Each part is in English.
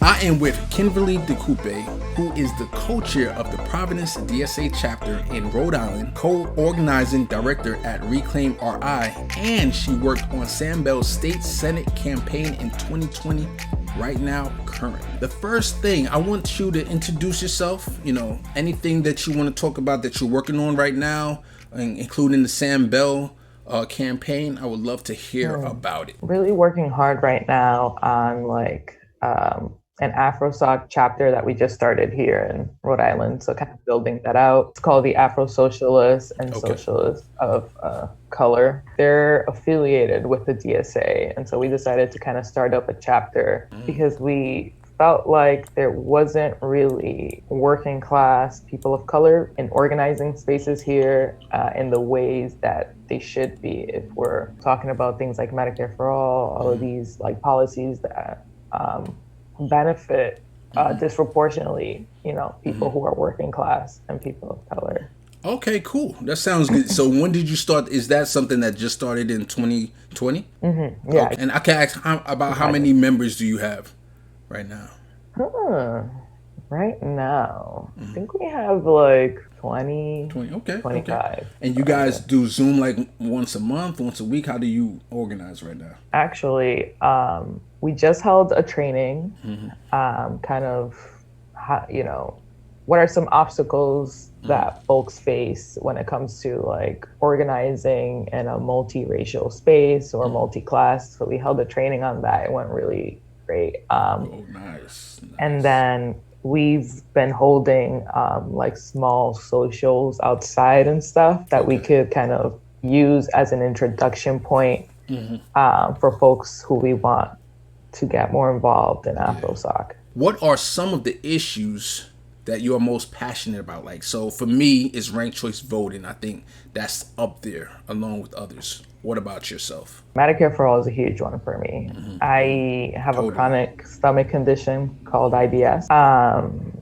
I am with Kinverly DiCupe, who is the co-chair of the Providence DSA chapter in Rhode Island, co-organizing director at ReclaimRI, and she worked on Sam Bell's state senate campaign in 2020, right now, current. The first thing, I want you to introduce yourself, anything that you want to talk about that you're working on right now, including the Sam Bell campaign. I would love to hear about it. Really working hard right now on an AfroSoc chapter that we just started here in Rhode Island. So kind of building that out. It's called the Afro Socialist and Socialist of Color. They're affiliated with the DSA. And so we decided to kind of start up a chapter because we felt like there wasn't really working class people of color in organizing spaces here in the ways that they should be if we're talking about things like Medicare for all of these like policies that benefit disproportionately, people who are working class and people of color. Okay, cool. That sounds good. So when did you start? Is that something that just started in 2020? Mm-hmm. Yeah. Okay. And I can ask about how many members do you have right now? Right now, I think we have like 20, 25. Okay. And you guys do Zoom like once a month, once a week? How do you organize right now? Actually, we just held a training, what are some obstacles that folks face when it comes to like organizing in a multiracial space or multi-class. So we held a training on that. It went really great. Nice. And then we've been holding like small socials outside and stuff that we could kind of use as an introduction point for folks who we want to get more involved in AfroSoc. What are some of the issues that you're most passionate about? Like, so for me, it's ranked choice voting. I think that's up there along with others. What about yourself? Medicare for all is a huge one for me. I have a chronic stomach condition called IBS.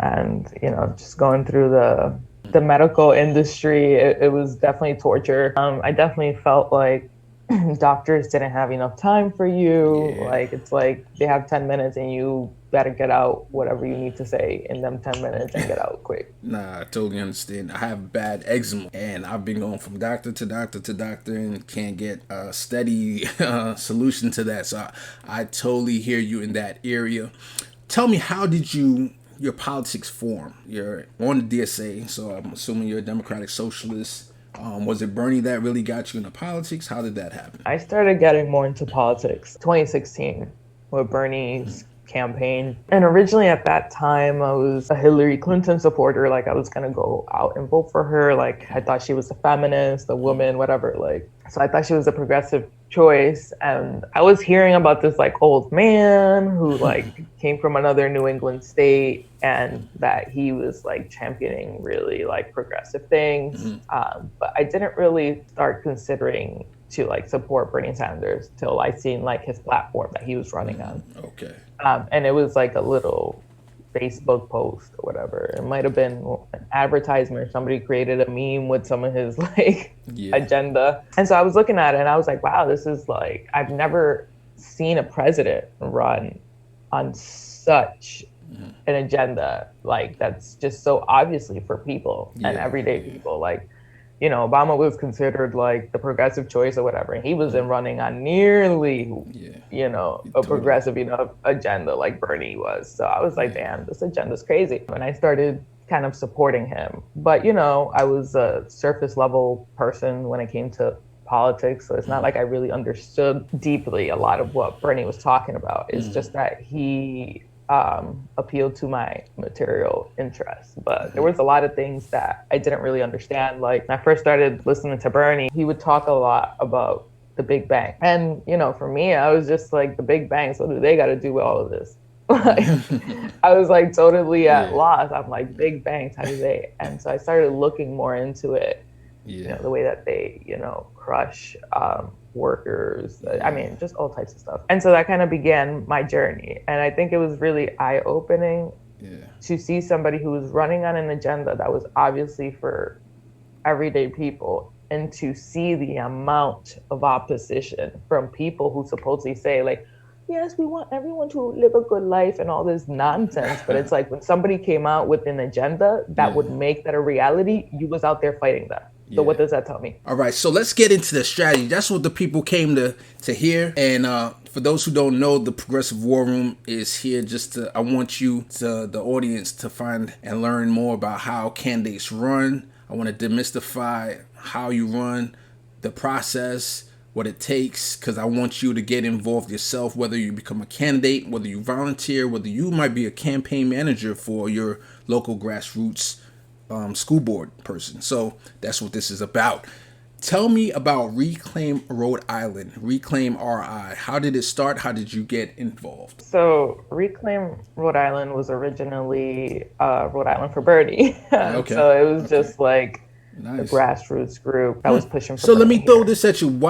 And, just going through the medical industry, it was definitely torture. I definitely felt like doctors didn't have enough time for you. Like, it's like they have 10 minutes and you better get out whatever you need to say in them 10 minutes and get out quick. Nah, I totally understand. I have bad eczema and I've been going from doctor to doctor to doctor and can't get a steady solution to that. So I totally hear you in that area. Tell me, how did your politics form? You're on the DSA, so I'm assuming you're a Democratic Socialist. Was it Bernie that really got you into politics? How did that happen? I started getting more into politics 2016 with Bernie's campaign. And originally at that time, I was a Hillary Clinton supporter. Like, I was going to go out and vote for her. Like, I thought she was a feminist, a woman, whatever. Like, so I thought she was a progressive choice. And I was hearing about this like old man who like came from another New England state and that he was like championing really like progressive things. But I didn't really start considering to like support Bernie Sanders till I seen like his platform that he was running on. Okay. And it was like a little Facebook post or whatever. It might have been an advertisement. Somebody created a meme with some of his like agenda. And so I was looking at it and I was like, wow, this is like, I've never seen a president run on such an agenda. Like, that's just so obviously for people and everyday people. Like, Obama was considered like the progressive choice or whatever. And he wasn't running on nearly, a progressive agenda like Bernie was. So I was like, damn, this agenda's crazy. And I started kind of supporting him. But, I was a surface level person when it came to politics. So it's not like I really understood deeply a lot of what Bernie was talking about. It's just that he appealed to my material interests. But there was a lot of things that I didn't really understand. Like, when I first started listening to Bernie, he would talk a lot about the big bank. And, for me, I was just like, the big banks, what do they got to do with all of this? Like, I was like totally at loss. I'm like, big banks, how do they? And so I started looking more into it, the way that they, crush workers. I mean, just all types of stuff. And so that kind of began my journey. And I think it was really eye-opening to see somebody who was running on an agenda that was obviously for everyday people, and to see the amount of opposition from people who supposedly say, like, yes, we want everyone to live a good life and all this nonsense. But it's like when somebody came out with an agenda that would make that a reality, you was out there fighting that. So what does that tell me? All right, so let's get into the strategy. That's what the people came to hear. And for those who don't know, the Progressive War Room is here I want you, the audience, to find and learn more about how candidates run. I want to demystify how you run, the process, what it takes, because I want you to get involved yourself, whether you become a candidate, whether you volunteer, whether you might be a campaign manager for your local grassroots school board person. So that's what this is about. Tell me about Reclaim Rhode Island, ReclaimRI. How did it start? How did you get involved? So Reclaim Rhode Island was originally Rhode Island for Bernie. Okay. So it was just like a grassroots group that was pushing for So let me Bernie throw here. this at you.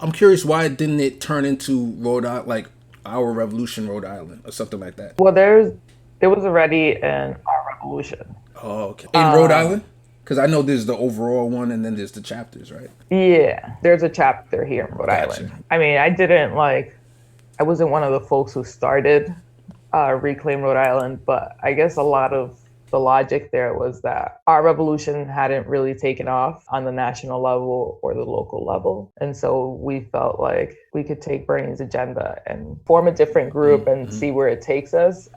I'm curious, why didn't it turn into Rhode Island, like Our Revolution Rhode Island or something like that? Well, there was already an Our Revolution. Oh, okay. In Rhode Island? Because I know there's the overall one and then there's the chapters, right? Yeah, there's a chapter here in Rhode Island. I mean, I wasn't one of the folks who started Reclaim Rhode Island, but I guess a lot of the logic there was that Our Revolution hadn't really taken off on the national level or the local level. And so we felt like we could take Bernie's agenda and form a different group and see where it takes us,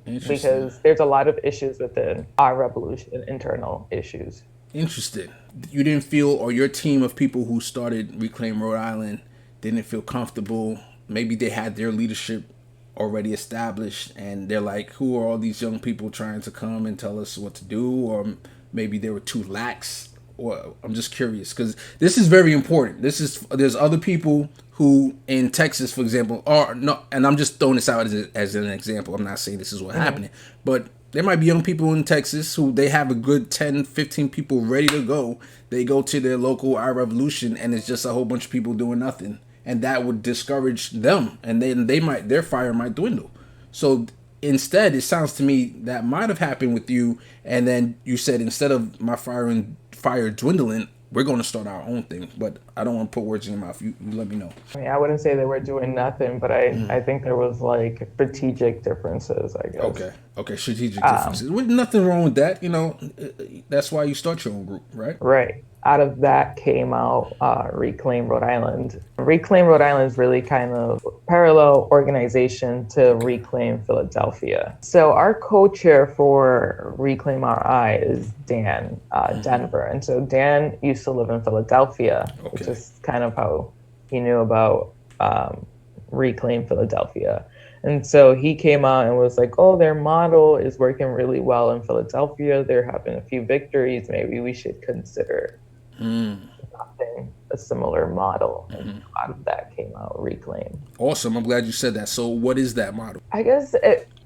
because there's a lot of issues within Our Revolution, internal issues. Interesting. You didn't feel, or your team of people who started Reclaim Rhode Island didn't feel comfortable. Maybe they had their leadership already established and they're like, who are all these young people trying to come and tell us what to do? Or maybe they were too lax. Or I'm just curious, because this is very important. There's other people who in Texas, for example, are no, and I'm just throwing this out as an example. I'm not saying this is what's happening, but there might be young people in Texas who they have a good 10, 15 people ready to go. They go to their local Our Revolution and it's just a whole bunch of people doing nothing. And that would discourage them, and then their fire might dwindle. So instead, it sounds to me that might have happened with you, and then you said, instead of my fire dwindling, we're going to start our own thing. But I don't want to put words in your mouth. You let me know. I mean, I wouldn't say they were doing nothing, but I think there was like strategic differences, I guess. Okay, strategic differences. With nothing wrong with that. You know, that's why you start your own group, right? Right. Out of that came out Reclaim Rhode Island. Reclaim Rhode Island is really kind of a parallel organization to Reclaim Philadelphia. So our co-chair for ReclaimRI is Dan Denver. And so Dan used to live in Philadelphia, which is kind of how he knew about Reclaim Philadelphia. And so he came out and was like, oh, their model is working really well in Philadelphia. They're having a few victories. Maybe we should consider adopting a similar model. And out of that came out Reclaim. Awesome. I'm glad you said that. So what is that model? I guess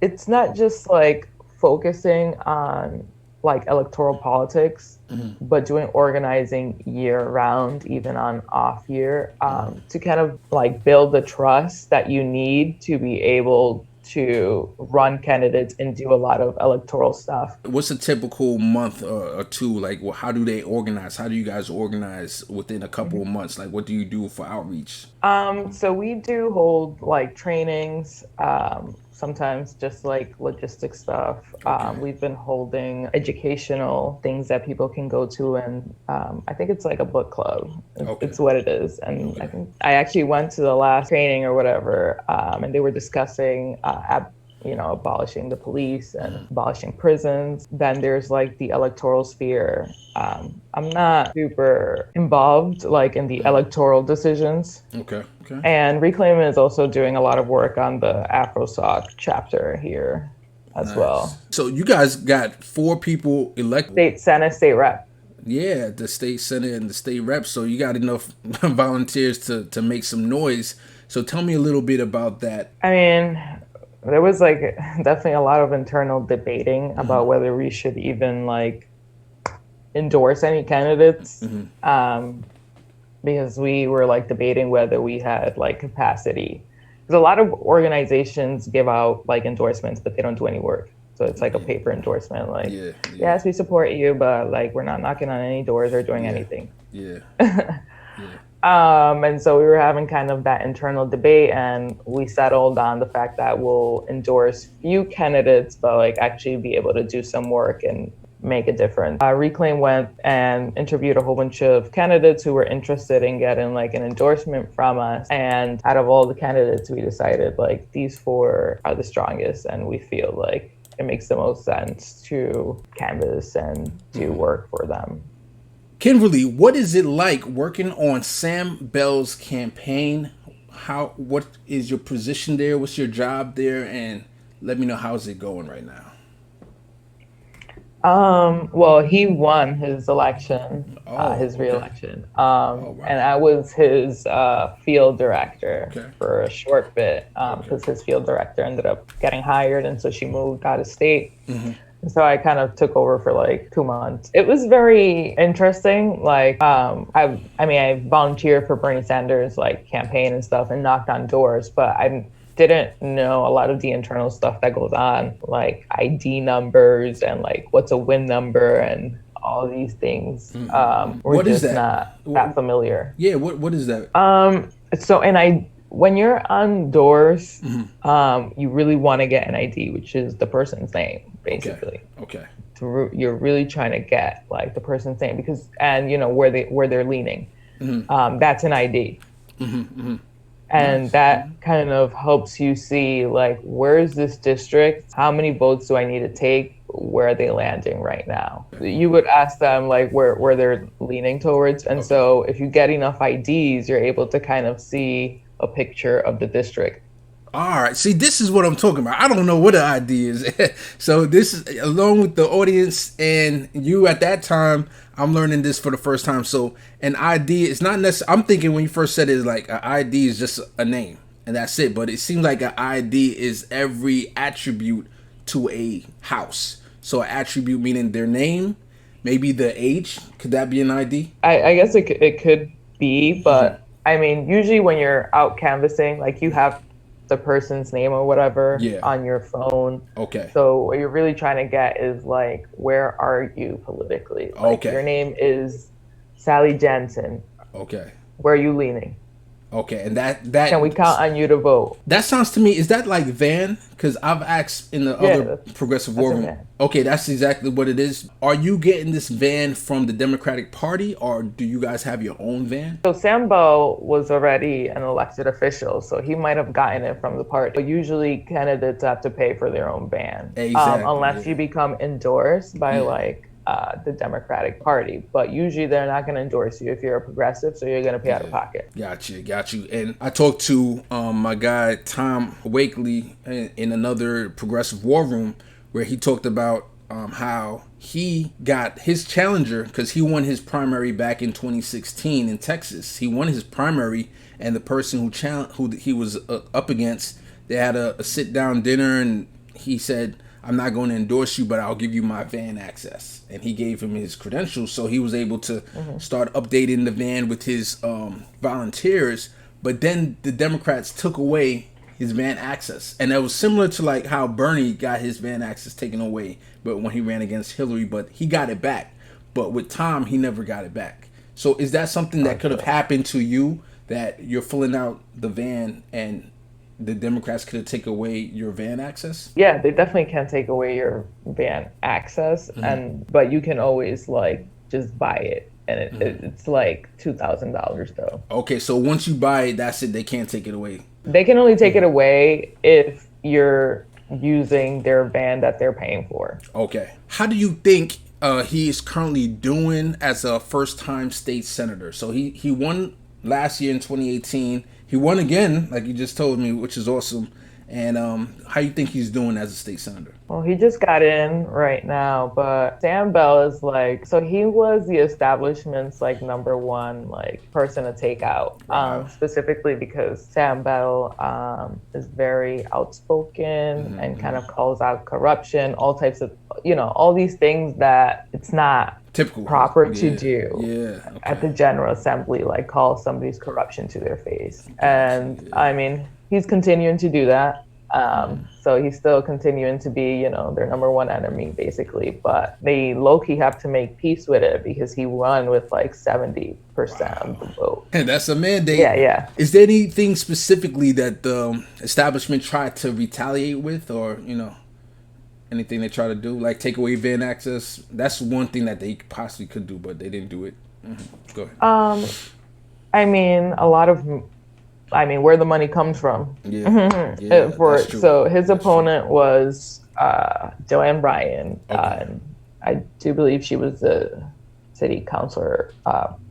it's not just like focusing on like electoral politics, but doing organizing year round, even on off year, to kind of like build the trust that you need to be able to run candidates and do a lot of electoral stuff. What's a typical month or two? Like, well, how do they organize? How do you guys organize within a couple of months? Like, what do you do for outreach? So we do hold like trainings, sometimes just like logistic stuff. We've been holding educational things that people can go to, and I think it's like a book club. It's what it is. And I think I actually went to the last training or whatever, and they were discussing abolishing the police and abolishing prisons. Then there's like the electoral sphere. I'm not super involved like in the electoral decisions. Okay. And Reclaim is also doing a lot of work on the AfroSoc chapter here as well. So you guys got 4 people elected. State Senate, state rep. Yeah, the state senate and the state rep. So you got enough volunteers to make some noise. So tell me a little bit about that. I mean, there was like definitely a lot of internal debating about whether we should even like endorse any candidates, because we were like debating whether we had like capacity. Because a lot of organizations give out like endorsements, but they don't do any work. So it's like a paper endorsement, like, yes, we support you, but like we're not knocking on any doors or doing anything. And so we were having kind of that internal debate, and we settled on the fact that we'll endorse few candidates, but like actually be able to do some work and make a difference. Reclaim went and interviewed a whole bunch of candidates who were interested in getting like an endorsement from us. And out of all the candidates, we decided like these 4 are the strongest, and we feel like it makes the most sense to canvass and do work for them. Kinverly, what is it like working on Sam Bell's campaign? What is your position there? What's your job there? And let me know, how's it going right now? Well, he won his election, his re-election. Wow. And I was his field director for a short bit, because his field director ended up getting hired, and so she moved out of state. And so I kind of took over for like 2 months. It was very interesting. Like, I volunteered for Bernie Sanders like campaign and stuff, and knocked on doors, but I didn't know a lot of the internal stuff that goes on, like ID numbers and like what's a win number and all these things. We're just not that familiar. Yeah, what is that? When you're on doors, you really want to get an ID, which is the person's name, basically. Okay. You're really trying to get like the person's name and you know where they're leaning. That's an ID. And that kind of helps you see, like, where is this district? How many votes do I need to take? Where are they landing right now? You would ask them, like, where they're leaning towards. And so if you get enough IDs, you're able to kind of see a picture of the district. All right. See, this is what I'm talking about. I don't know what an ID is. So this is, along with the audience and you at that time, I'm learning this for the first time. So an ID is not necessarily, I'm thinking when you first said it, is like an ID is just a name and that's it. But it seems like an ID is every attribute to a house. So an attribute meaning their name, maybe the age. Could that be an ID? I guess it could be, but I mean, usually when you're out canvassing, like you have the person's name or whatever on your phone. Okay. So what you're really trying to get is like, where are you politically? Like, your name is Sally Jensen. Okay. Where are you leaning? Okay, and that can we count on you to vote? That sounds to me, is that like Van? Because I've asked in the other progressive war room. Okay, that's exactly what it is. Are you getting this van from the Democratic Party, or do you guys have your own van? So Sam Bell was already an elected official, so he might have gotten it from the party. But usually candidates have to pay for their own van, unless you become endorsed by like the Democratic Party, but usually they're not going to endorse you if you're a progressive, so you're going to pay out of pocket. Got you. And I talked to my guy Tom Wakely in another progressive war room where he talked about how he got his challenger, because he won his primary back in 2016 in Texas. He won his primary, and the person who he was up against, they had a sit down dinner, and he said, I'm not going to endorse you, but I'll give you my van access. And he gave him his credentials, so he was able to start updating the van with his volunteers. But then the Democrats took away his van access. And that was similar to like how Bernie got his van access taken away, but when he ran against Hillary, but he got it back. But with Tom, he never got it back. So is that something that could have happened to you, that you're filling out the van and the Democrats could take away your van access? Yeah, they definitely can take away your van access, but you can always like just buy it, and it's like $2,000 though. Okay, so once you buy it, that's it. They can't take it away. They can only take it away if you're using their van that they're paying for. Okay. How do you think he is currently doing as a first-time state senator? So he won last year in 2018. He won again, like you just told me, which is awesome. And how you think he's doing as a state senator? Well, he just got in right now, but Sam Bell is like, so he was the establishment's like number one like person to take out, specifically because Sam Bell is very outspoken and kind of calls out corruption, all types of, all these things that it's not typical proper to do at the General Assembly, like call somebody's corruption to their face. And I mean, he's continuing to do that. So he's still continuing to be, you know, their number one enemy, basically. But they low-key have to make peace with it because he won with like 70% of the vote. And that's a mandate. Yeah. Is there anything specifically that the establishment tried to retaliate with, or, you know, anything they try to do, like take away van access? That's one thing that they possibly could do, but they didn't do it. Go ahead. I mean, where the money comes from. Yeah. That's true. So his opponent was Joanne Bryan. And I do believe she was the city councilor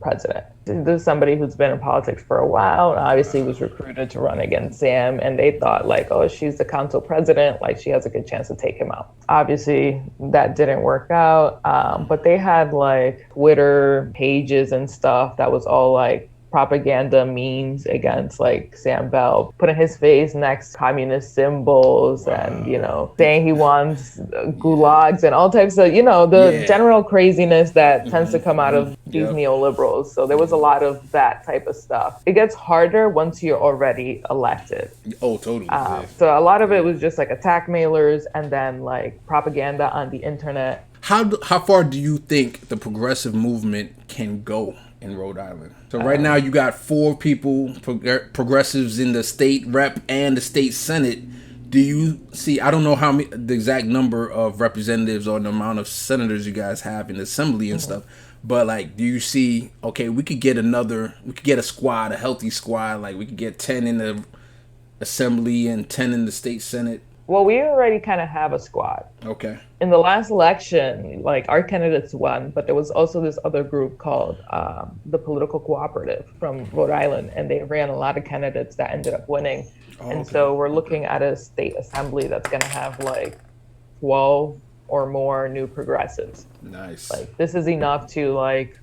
president. This is somebody who's been in politics for a while, and obviously was recruited to run against Sam, and they thought like, oh, she's the council president, like she has a good chance to take him out. Obviously that didn't work out, but they had like Twitter pages and stuff that was all like propaganda memes against like Sam Bell, putting his face next to communist symbols and, you know, saying he wants gulags and all types of, you know, the general craziness that tends to come out of these neoliberals. So there was a lot of that type of stuff. It gets harder once you're already elected. Oh, totally. So a lot of it was just like attack mailers and then like propaganda on the internet. How far do you think the progressive movement can go in Rhode Island? So right now you got 4 people, progressives in the state rep and the state senate. Do you see, I don't know how many, the exact number of representatives or the amount of senators you guys have in the assembly and stuff, but like, do you see, okay, we could get a squad, a healthy squad, like we could get 10 in the assembly and 10 in the state senate? Well, we already kind of have a squad. Okay. In the last election, like our candidates won, but there was also this other group called the Political Cooperative from Rhode Island, and they ran a lot of candidates that ended up winning. So we're looking at a state assembly that's going to have like 12 or more new progressives. Nice. Like this is enough to like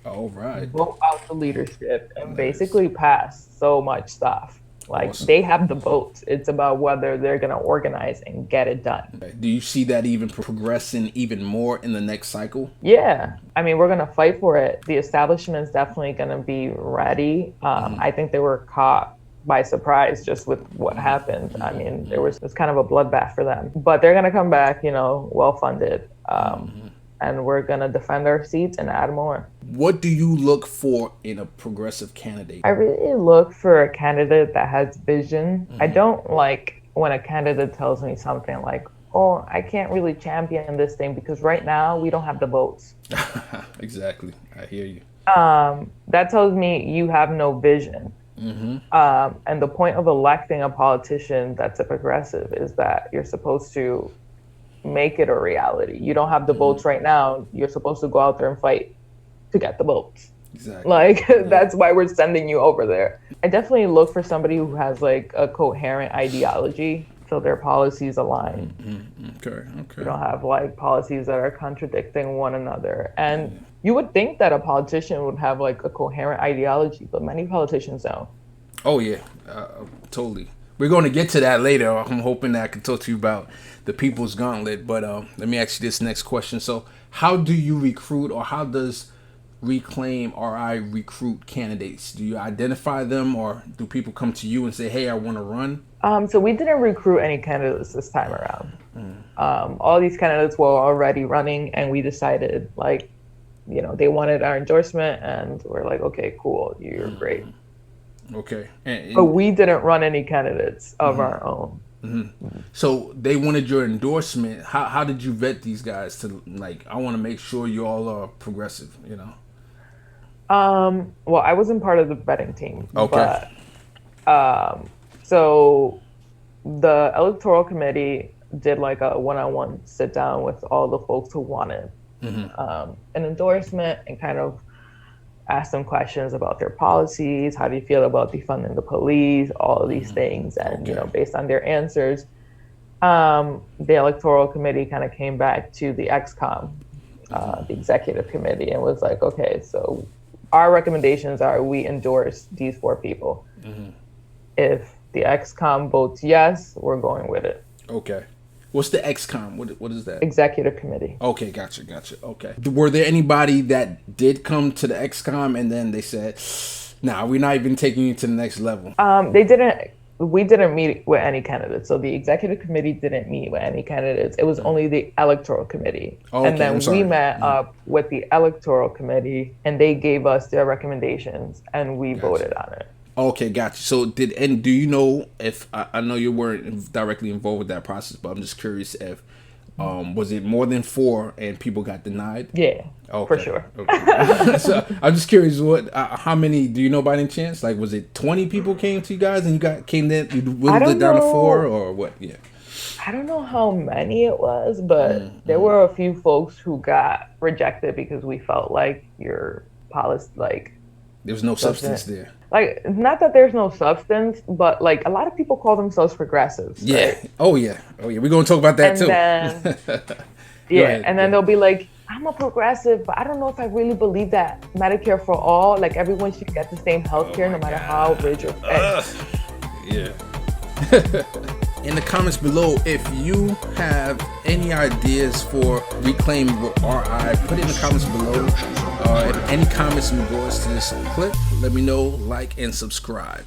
vote out the leadership and basically pass so much stuff. Like they have the votes. It's about whether they're going to organize and get it done. Okay. Do you see that even progressing even more in the next cycle? Yeah. I mean, we're going to fight for it. The establishment is definitely going to be ready. I think they were caught by surprise just with what happened. I mean, it was kind of a bloodbath for them. But they're going to come back, you know, well-funded. And we're going to defend our seats and add more. What do you look for in a progressive candidate? I really look for a candidate that has vision. I don't like when a candidate tells me something like, oh, I can't really champion this thing because right now we don't have the votes. Exactly. I hear you. That tells me you have no vision. And the point of electing a politician that's a progressive is that you're supposed to make it a reality. You don't have the votes right now. You're supposed to go out there and fight to get the votes. Exactly. Like that's why we're sending you over there. I definitely look for somebody who has like a coherent ideology, so their policies align. Okay. You don't have like policies that are contradicting one another. And you would think that a politician would have like a coherent ideology, but many politicians don't. Oh yeah, totally. We're going to get to that later. I'm hoping that I can talk to you about the People's Gauntlet. But let me ask you this next question. So how do you recruit, or how does ReclaimRI recruit candidates? Do you identify them, or do people come to you and say, hey, I want to run? So we didn't recruit any candidates this time around. All these candidates were already running, and we decided, like, you know, they wanted our endorsement, and we're like, okay, cool, you're great. Okay. But we didn't run any candidates of our own. So they wanted your endorsement. How did you vet these guys to, like, I want to make sure you all are progressive, you know? Well, I wasn't part of the vetting team. Okay. But, so the electoral committee did like a one-on-one sit down with all the folks who wanted an endorsement, and kind of ask them questions about their policies. How do you feel about defunding the police? All of these things. And, you know, based on their answers, the electoral committee kind of came back to the XCOM, the executive committee, and was like, okay, so our recommendations are we endorse these 4 people. If the XCOM votes yes, we're going with it. Okay. What's the XCOM? What is that? Executive committee. Okay, gotcha. Okay. Were there anybody that did come to the XCOM and then they said, nah, we're not even taking you to the next level? They didn't we didn't meet with any candidates. So the executive committee didn't meet with any candidates. It was only the electoral committee. Oh, okay, and then we met up with the electoral committee, and they gave us their recommendations, and we voted on it. Okay, gotcha. So do you know if, I know you weren't directly involved with that process, but I'm just curious if, was it more than 4 and people got denied? Yeah, okay, for sure. Okay. So I'm just curious, how many, do you know by any chance? Like, was it 20 people came to you guys and you whittled it down to 4 or what? Yeah. I don't know how many it was, but there were a few folks who got rejected because we felt like your policy, like, there was no substance there. Like, not that there's no substance, but like a lot of people call themselves progressives. Yeah. Right? Oh yeah. We're gonna talk about that too. Then, then they'll be like, I'm a progressive, but I don't know if I really believe that Medicare for all, like everyone should get the same health care no matter how rich or poor. Yeah. In the comments below, if you have any ideas for Reclaim RI, put it in the comments below. Any comments in regards to this clip, let me know, like, and subscribe.